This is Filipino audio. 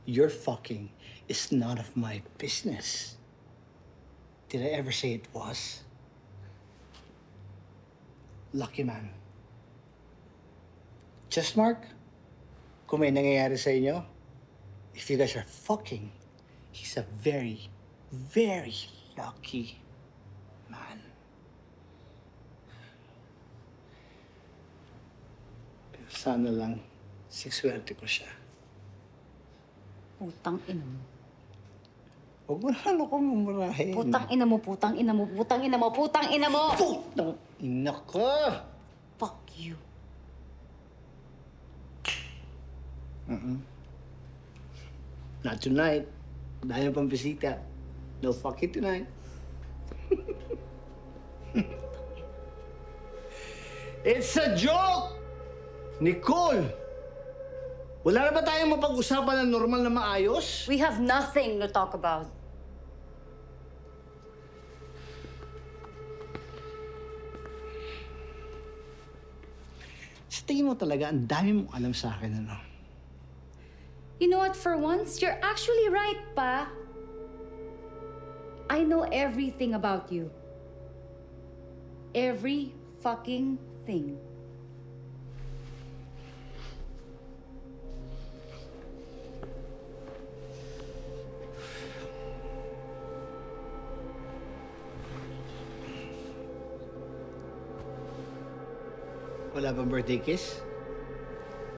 Your fucking is none of my business. Did I ever say it was? Lucky man. Just Mark, kung may nangyayari sa inyo, if you guys are fucking, he's a very, very lucky man. Pero sana lang, sikswerte ko siya. Putang ina mo. Huwag mo na akong mumurahin. Putang ina mo, putang ina mo, putang ina mo, putang ina mo! Putang ina ka! Fuck you. Not tonight. Dahil pang bisita. No fucking tonight. It's a joke! Nicole! Wala na ba tayong mapag-usapan ng normal na maayos? We have nothing to talk about. Sa tingin mo talaga, ang dami mong alam sa akin, ano? You know what, for once, you're actually right, Pa. I know everything about you. Every fucking thing. Wala bang birthday kiss?